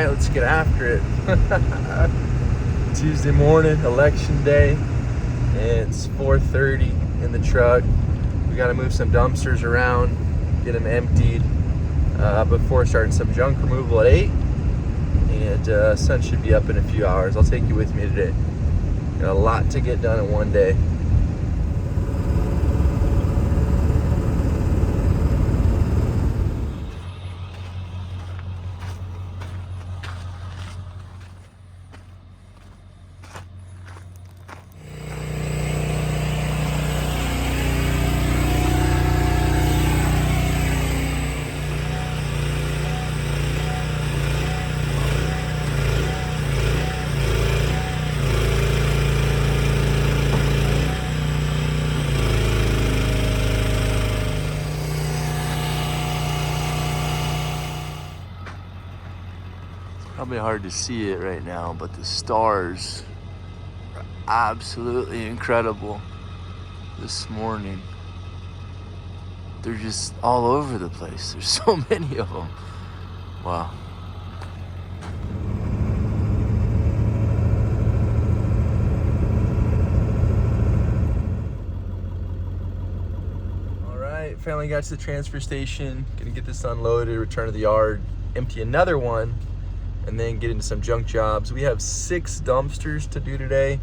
right, let's get after it. Tuesday morning, election day. It's 4:30 in the truck. We got to move some dumpsters around, get them emptied before starting some junk removal at 8. And sun should be up in a few hours. I'll take you with me today. Got a lot to get done in one day. Probably hard to see it right now, but the stars are absolutely incredible this morning. They're just all over the place. There's so many of them. Wow. All right, finally got to the transfer station. Gonna get this unloaded, return to the yard, empty another one, and then get into some junk jobs. We have 6 dumpsters to do today,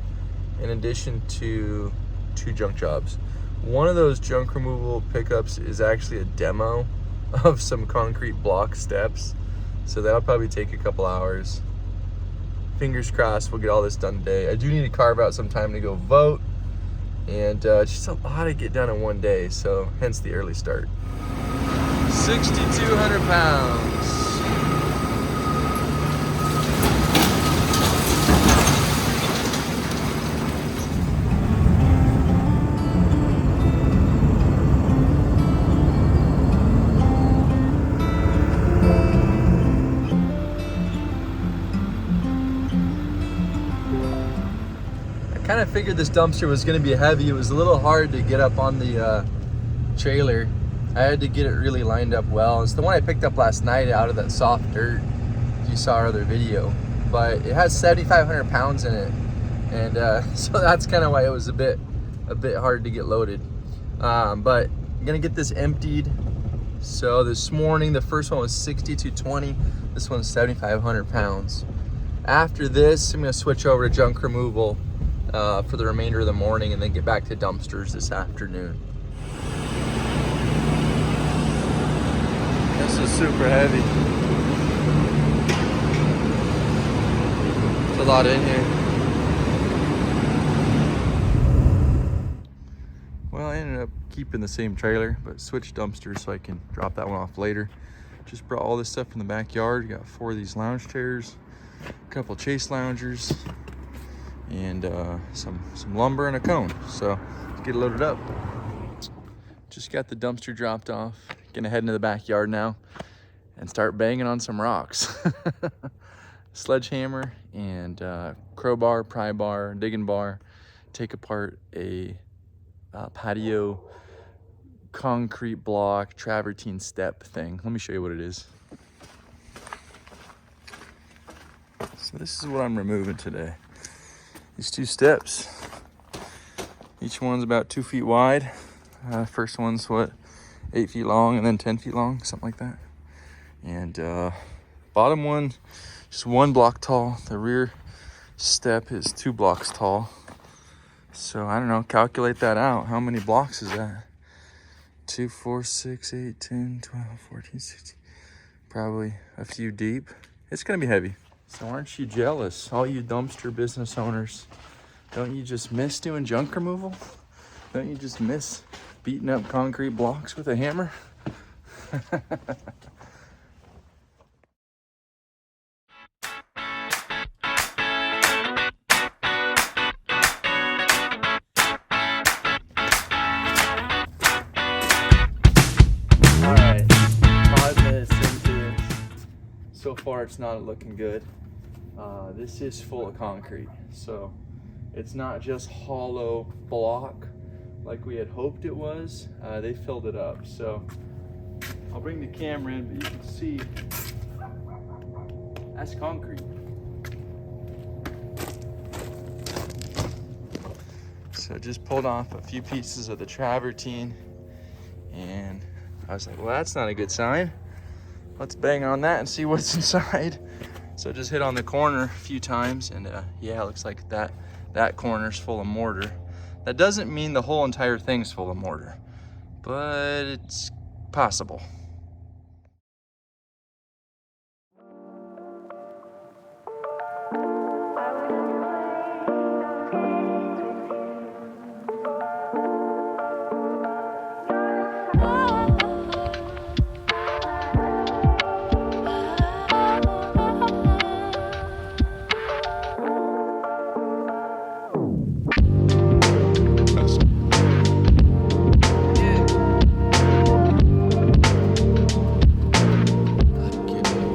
in addition to 2 junk jobs. One of those junk removal pickups is actually a demo of some concrete block steps, so that'll probably take a couple hours. Fingers crossed we'll get all this done today. I do need to carve out some time to go vote, and just a lot to get done in one day, so hence the early start. 6,200 pounds. Kind of figured this dumpster was going to be heavy. It was a little hard to get up on the trailer. I had to get it really lined up well. It's the one I picked up last night out of that soft dirt, if you saw our other video. But it has 7,500 pounds in it, and so that's kind of why it was a bit hard to get loaded. But I'm gonna get this emptied. So this morning, the first one was 6,220. This one's 7,500 pounds. After this, I'm gonna switch over to junk removal for the remainder of the morning, and then get back to dumpsters this afternoon. This is super heavy. There's a lot in here. Well, I ended up keeping the same trailer, but switched dumpsters so I can drop that one off later. Just brought all this stuff from the backyard. Got 4 of these lounge chairs, a couple chase loungers, and some lumber and a cone. So let's get it loaded up. Just got the dumpster dropped off. Gonna head into the backyard now and start banging on some rocks. Sledgehammer and crowbar, pry bar, digging bar. Take apart a patio concrete block travertine step thing. Let me show you what it is. So this is what I'm removing today. These 2 steps. Each one's about 2 feet wide. First one's 8 feet long, and then 10 feet long, something like that. And bottom one, just 1 block tall. The rear step is 2 blocks tall. So I don't know, calculate that out. How many blocks is that? 2, 4, 6, 8, 10, 12, 14, 16. Probably a few deep. It's gonna be heavy. So aren't you jealous, all you dumpster business owners? Don't you just miss doing junk removal? Don't you just miss beating up concrete blocks with a hammer? All right, 5 minutes into it. So far, it's not looking good. This is full of concrete, so it's not just hollow block like we had hoped it was. They filled it up, so I'll bring the camera in, but you can see That's concrete. So just pulled off a few pieces of the travertine, and I was like, well, that's not a good sign. Let's bang on that and see what's inside. So just hit on the corner a few times, and yeah, it looks like that corner's full of mortar. That doesn't mean the whole entire thing's full of mortar, but it's possible.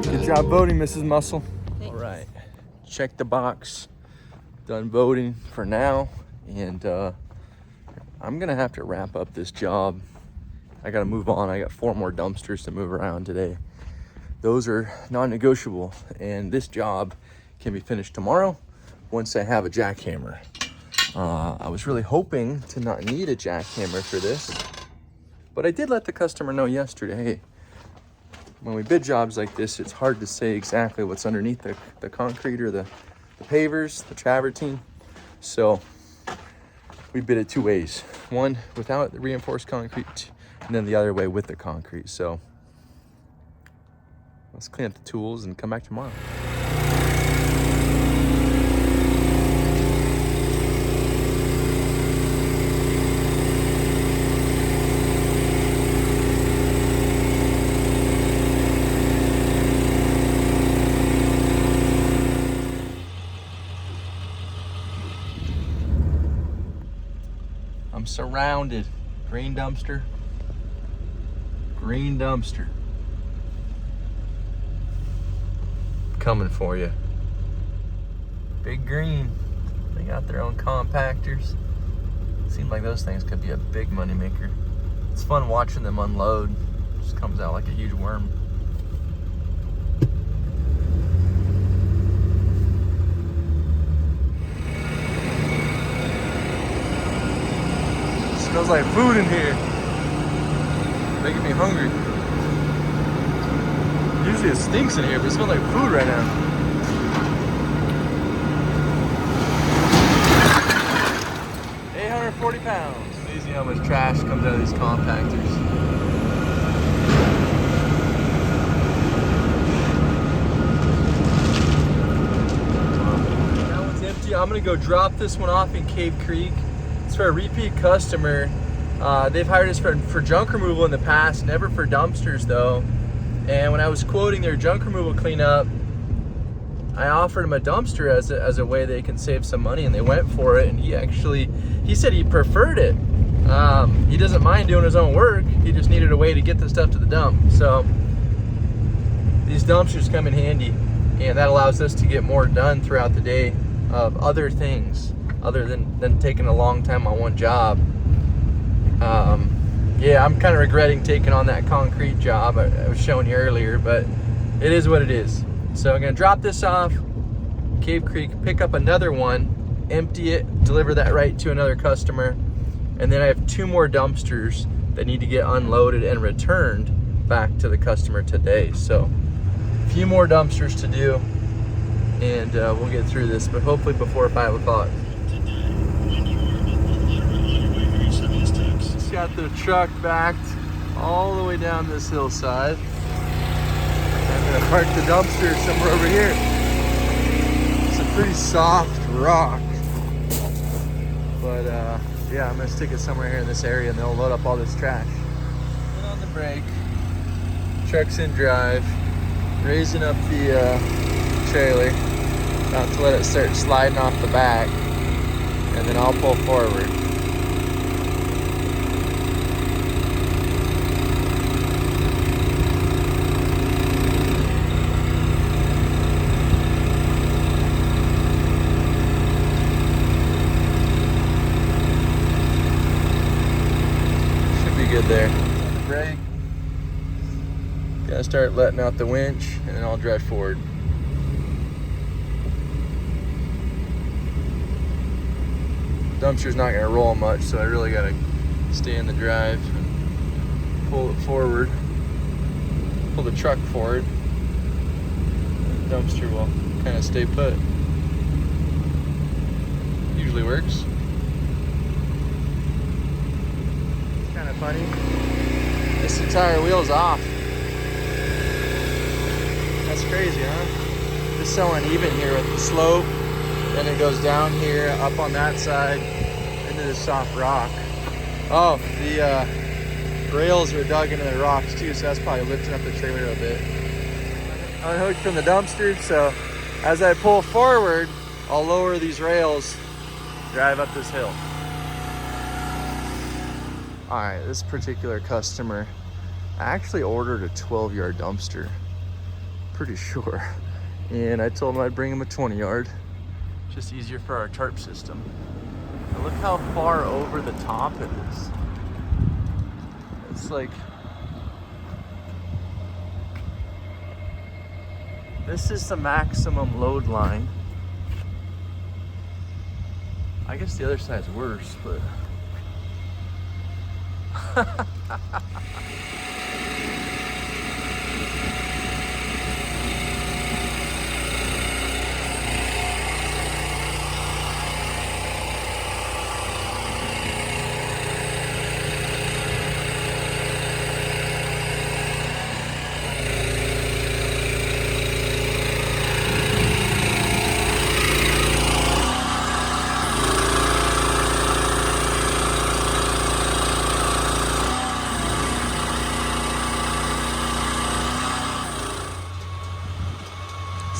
Good job voting, Mrs. Muscle. Thanks. All right, check the box. Done voting for now, and I'm gonna have to wrap up this job. I gotta move on. I got 4 more dumpsters to move around today. Those are non-negotiable, and this job can be finished tomorrow once I have a jackhammer. I was really hoping to not need a jackhammer for this, but I did let the customer know yesterday, hey, when we bid jobs like this, it's hard to say exactly what's underneath the concrete or the pavers, the travertine. So we bid it 2 ways. One without the reinforced concrete, and then the other way with the concrete. So let's clean up the tools and come back tomorrow. I'm surrounded. Green dumpster. Green dumpster. Coming for you. Big Green. They got their own compactors. Seems like those things could be a big money maker. It's fun watching them unload. Just comes out like a huge worm. Smells like food in here. Making me hungry. Usually it stinks in here, but it smells like food right now. £840. Amazing how much trash comes out of these compactors. That one's empty. I'm gonna go drop this one off in Cave Creek. It's for a repeat customer. They've hired us for junk removal in the past, never for dumpsters though. And when I was quoting their junk removal cleanup, I offered them a dumpster as a way they can save some money, and they went for it. And he said he preferred it. He doesn't mind doing his own work. He just needed a way to get the stuff to the dump. So these dumpsters come in handy, and that allows us to get more done throughout the day of other things other than taking a long time on one job. Yeah, I'm kind of regretting taking on that concrete job I was showing you earlier, but it is what it is. So I'm gonna drop this off, Cave Creek, pick up another one, empty it, deliver that right to another customer, and then I have 2 more dumpsters that need to get unloaded and returned back to the customer today. So a few more dumpsters to do, and we'll get through this, but hopefully before 5 o'clock. Got the truck backed all the way down this hillside. I'm gonna park the dumpster somewhere over here. It's a pretty soft rock, but yeah, I'm gonna stick it somewhere here in this area, and they'll load up all this trash. Put on the brake, truck's in drive, raising up the trailer, about to let it start sliding off the back, and then I'll pull forward. Good there. Brake. Gotta start letting out the winch, and then I'll drive forward. Dumpster's not gonna roll much, so I really gotta stay in the drive and pull it forward. Pull the truck forward. The dumpster will kind of stay put. Usually works. It's kind of funny. This entire wheel's off. That's crazy, huh? It's so uneven here with the slope. Then it goes down here, up on that side, into the soft rock. Oh, the rails are dug into the rocks too, so that's probably lifting up the trailer a bit. Unhooked from the dumpster, so as I pull forward, I'll lower these rails, drive up this hill. All right, this particular customer actually ordered a 12-yard dumpster, pretty sure. And I told him I'd bring him a 20-yard. Just easier for our tarp system. And look how far over the top it is. It's like, this is the maximum load line. I guess the other side's worse, but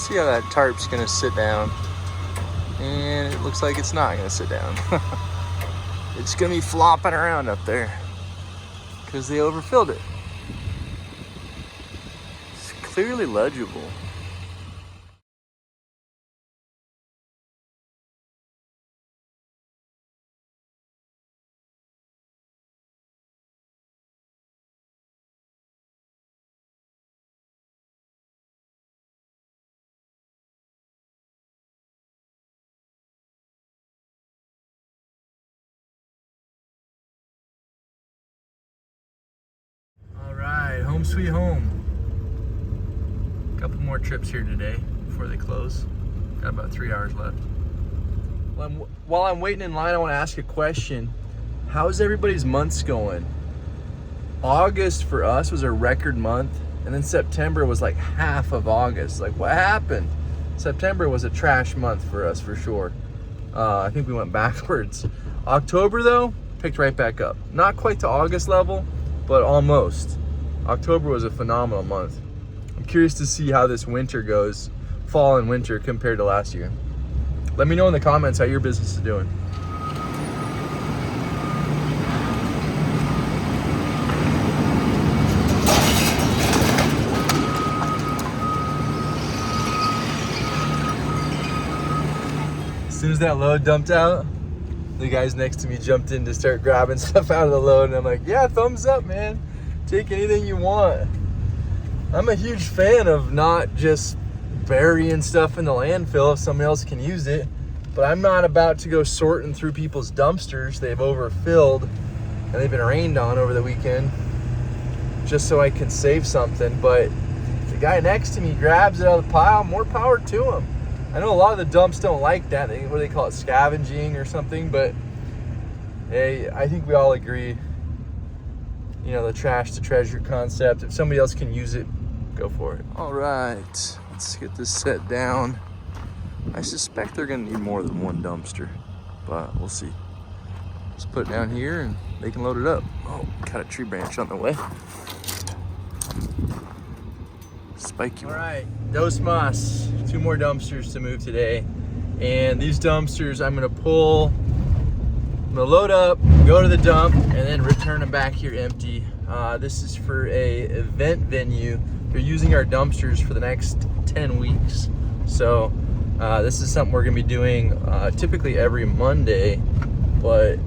see how that tarp's gonna sit down. And it looks like it's not gonna sit down. It's gonna be flopping around up there because they overfilled it. It's clearly legible. Home sweet home. Couple more trips here today before they close. Got about 3 hours left. While I'm waiting in line, I want to ask a question. How's everybody's months going? August for us was a record month, and then September was like half of August. Like, what happened? September was a trash month for us for sure. I think we went backwards. October though, picked right back up. Not quite to August level, but almost. October was a phenomenal month. I'm curious to see how this winter goes, fall and winter compared to last year. Let me know in the comments how your business is doing. As soon as that load dumped out, the guys next to me jumped in to start grabbing stuff out of the load, and I'm like, yeah, thumbs up, man. Take anything you want. I'm a huge fan of not just burying stuff in the landfill if somebody else can use it, but I'm not about to go sorting through people's dumpsters they've overfilled and they've been rained on over the weekend just so I can save something. But if the guy next to me grabs it out of the pile, more power to him. I know a lot of the dumps don't like that. What do they call it? Scavenging or something, but hey, I think we all agree, you know, the trash to treasure concept. If somebody else can use it, go for it. All right, let's get this set down. I suspect they're gonna need more than one dumpster, but we'll see. Let's put it down here and they can load it up. Oh, got a tree branch on the way. Spiky one. All right, Dos Mas, 2 more dumpsters to move today. And these dumpsters I'm gonna pull, I'm gonna load up, go to the dump, and then return them back here empty. This is for a event venue. They're using our dumpsters for the next 10 weeks. So this is something we're gonna be doing typically every Monday, but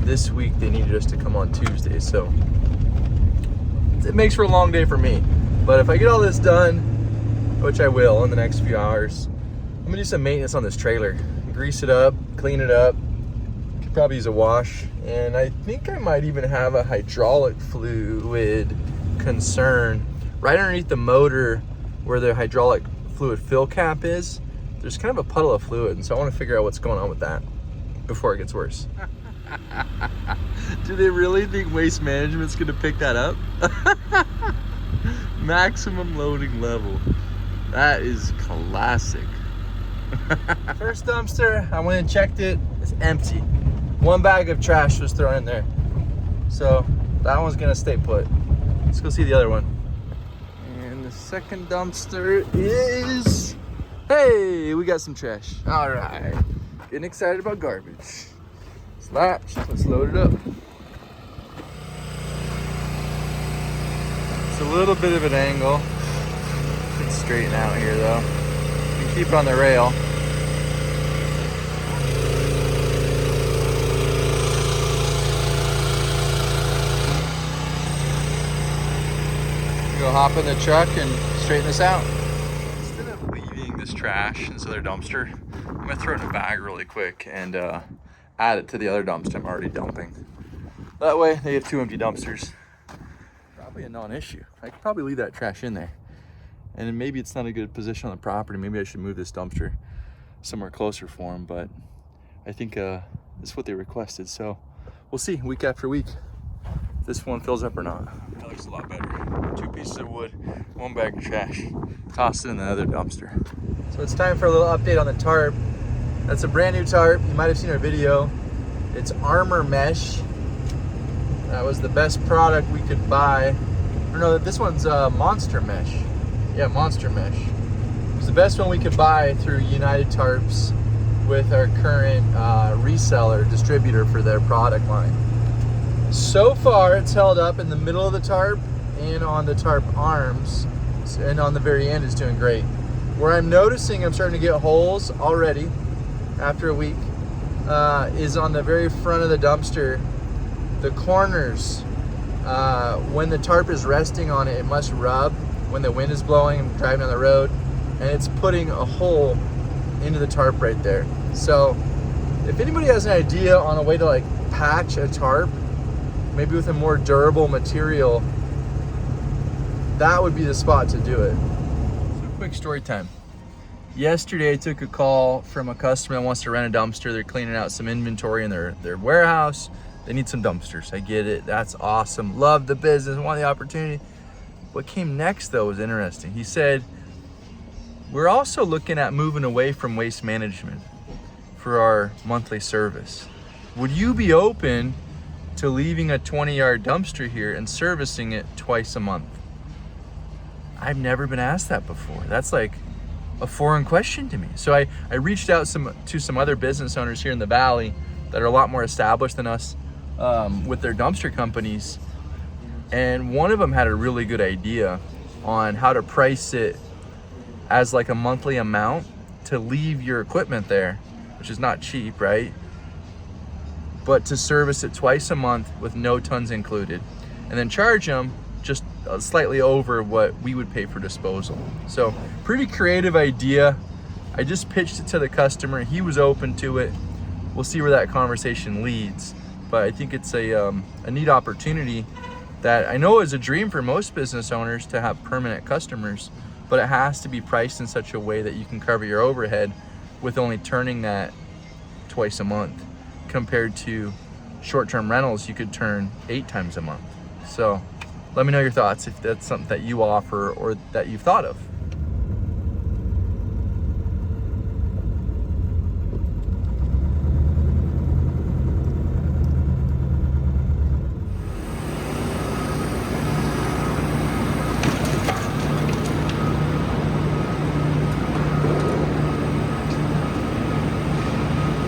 this week they needed us to come on Tuesday. So it makes for a long day for me. But if I get all this done, which I will in the next few hours, I'm gonna do some maintenance on this trailer. Grease it up, clean it up, probably use a wash. And I think I might even have a hydraulic fluid concern. Right underneath the motor where the hydraulic fluid fill cap is, there's kind of a puddle of fluid. And so I want to figure out what's going on with that before it gets worse. Do they really think Waste Management's gonna pick that up? Maximum loading level. That is classic. First dumpster, I went and checked it. It's empty. One bag of trash was thrown in there. So that one's gonna stay put. Let's go see the other one. And the second dumpster is, hey, we got some trash. All right, getting excited about garbage. Latch, let's load it up. It's a little bit of an angle. Should straighten out here though. You can keep it on the rail. Go hop in the truck and straighten this out. Instead of leaving this trash in this other dumpster, I'm gonna throw it in a bag really quick and add it to the other dumpster I'm already dumping. That way they have 2 empty dumpsters. Probably a non-issue. I could probably leave that trash in there. And then maybe it's not a good position on the property. Maybe I should move this dumpster somewhere closer for them, but I think this is what they requested. So we'll see week after week if this one fills up or not. That looks a lot better. 2 pieces of wood, 1 bag of trash. Toss it in the other dumpster. So it's time for a little update on the tarp. That's a brand new tarp. You might have seen our video. It's Armor Mesh. That was the best product we could buy. Or no, this one's Monster Mesh. Yeah, Monster Mesh. It was the best one we could buy through United Tarps with our current reseller, distributor for their product line. So far, it's held up in the middle of the tarp and on the tarp arms. And on the very end, it's doing great. Where I'm noticing I'm starting to get holes already after a week is on the very front of the dumpster. The corners, when the tarp is resting on it, it must rub when the wind is blowing and driving on the road, and it's putting a hole into the tarp right there. So if anybody has an idea on a way to like patch a tarp, maybe with a more durable material, that would be the spot to do it. So quick story time. Yesterday, I took a call from a customer that wants to rent a dumpster. They're cleaning out some inventory in their warehouse. They need some dumpsters. I get it. That's awesome. Love the business. Want the opportunity. What came next, though, was interesting. He said, we're also looking at moving away from Waste Management for our monthly service. Would you be open to leaving a 20-yard dumpster here and servicing it twice a month? I've never been asked that before. That's like a foreign question to me. So I reached out to some other business owners here in the Valley that are a lot more established than us with their dumpster companies. And one of them had a really good idea on how to price it as like a monthly amount to leave your equipment there, which is not cheap, right? But to service it twice a month with no tons included, and then charge them just slightly over what we would pay for disposal. So pretty creative idea. I just pitched it to the customer. He was open to it. We'll see where that conversation leads. But I think it's a neat opportunity that I know is a dream for most business owners to have permanent customers, but it has to be priced in such a way that you can cover your overhead with only turning that twice a month, compared to short-term rentals you could turn 8 times a month. So let me know your thoughts if that's something that you offer or that you've thought of.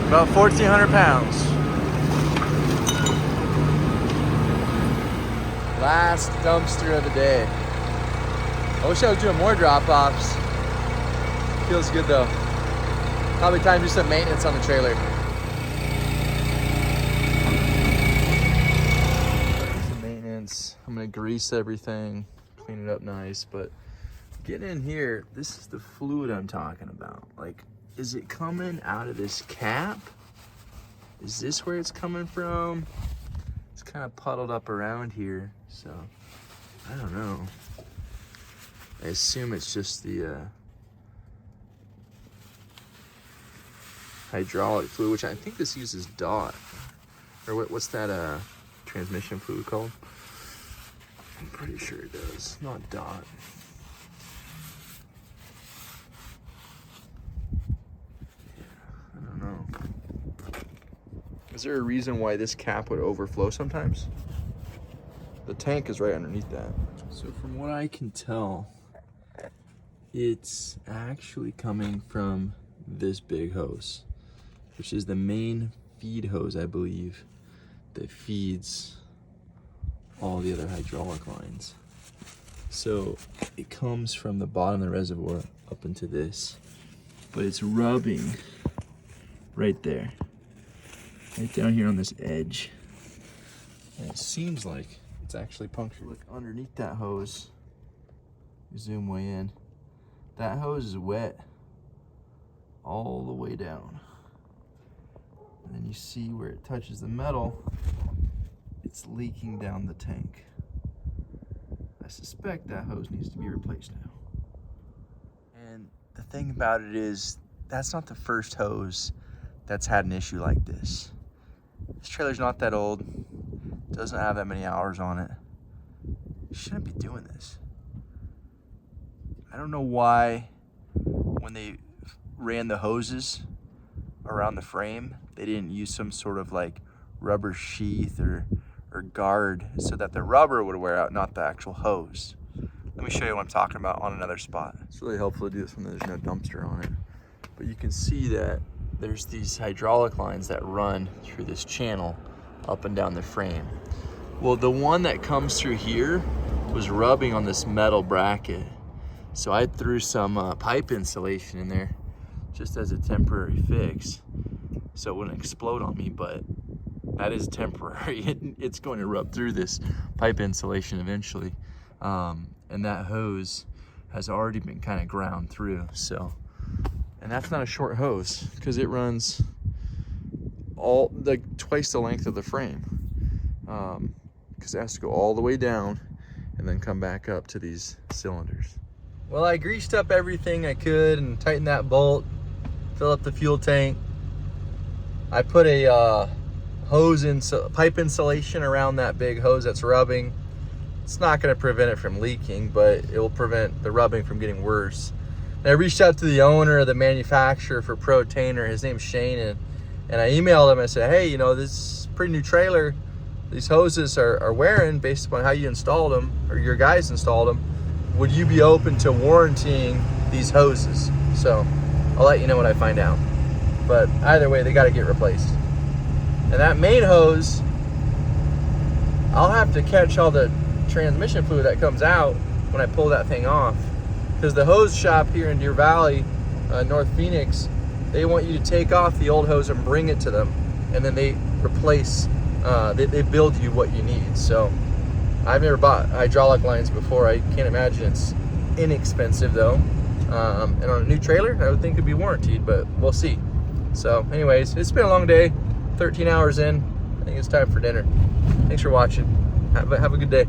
About 1,400 pounds. Last dumpster of the day. I wish I was doing more drop-offs. Feels good though. Probably time to do some maintenance on the trailer. Some maintenance. I'm gonna grease everything, clean it up nice, but getting in here, this is the fluid I'm talking about. Like, is it coming out of this cap? Is this where it's coming from? It's kind of puddled up around here, so I don't know. I assume it's just the hydraulic fluid, which I think this uses DOT. Or what's that transmission fluid called? I'm pretty sure it does, not DOT. I don't know. Is there a reason why this cap would overflow sometimes? The tank is right underneath that. So from what I can tell, it's actually coming from this big hose, which is the main feed hose, I believe, that feeds all the other hydraulic lines. So it comes from the bottom of the reservoir up into this, but it's rubbing right there, right down here on this edge. And it seems like it's actually punctured. Look underneath that hose, you zoom way in, that hose is wet all the way down. And then you see where it touches the metal, it's leaking down the tank. I suspect that hose needs to be replaced now. And the thing about it is, that's not the first hose that's had an issue like this. This trailer's not that old, doesn't have that many hours on it. You shouldn't be doing this. I don't know why when they ran the hoses around the frame, they didn't use some sort of like rubber sheath or guard so that the rubber would wear out, not the actual hose. Let me show you what I'm talking about on another spot. It's really helpful to do this when there's no dumpster on it. But you can see that there's these hydraulic lines that run through this channel up and down the frame. Well, the one that comes through here was rubbing on this metal bracket. So I threw some pipe insulation in there just as a temporary fix so it wouldn't explode on me, but that is temporary. It's going to rub through this pipe insulation eventually. And that hose has already been kind of ground through. So, and that's not a short hose because it runs twice the length of the frame. Because it has to go all the way down and then come back up to these cylinders. Well, I greased up everything I could and tightened that bolt, fill up the fuel tank. I put a pipe insulation around that big hose that's rubbing. It's not going to prevent it from leaking, but it will prevent the rubbing from getting worse. And I reached out to the owner, the manufacturer for Pro Tainer. His name's Shane, and I emailed him. I said, hey, you know, this is a pretty new trailer. These hoses are wearing based upon how you installed them, or your guys installed them. Would you be open to warrantying these hoses? So I'll let you know when I find out. But either way, they got to get replaced. And that main hose, I'll have to catch all the transmission fluid that comes out when I pull that thing off. Because the hose shop here in Deer Valley, North Phoenix, they want you to take off the old hose and bring it to them. And then they replace, they build you what you need. So I've never bought hydraulic lines before. I can't imagine it's inexpensive though. And on a new trailer, I would think it'd be warranted, but we'll see. So anyways, it's been a long day, 13 hours in. I think it's time for dinner. Thanks for watching. Have a good day.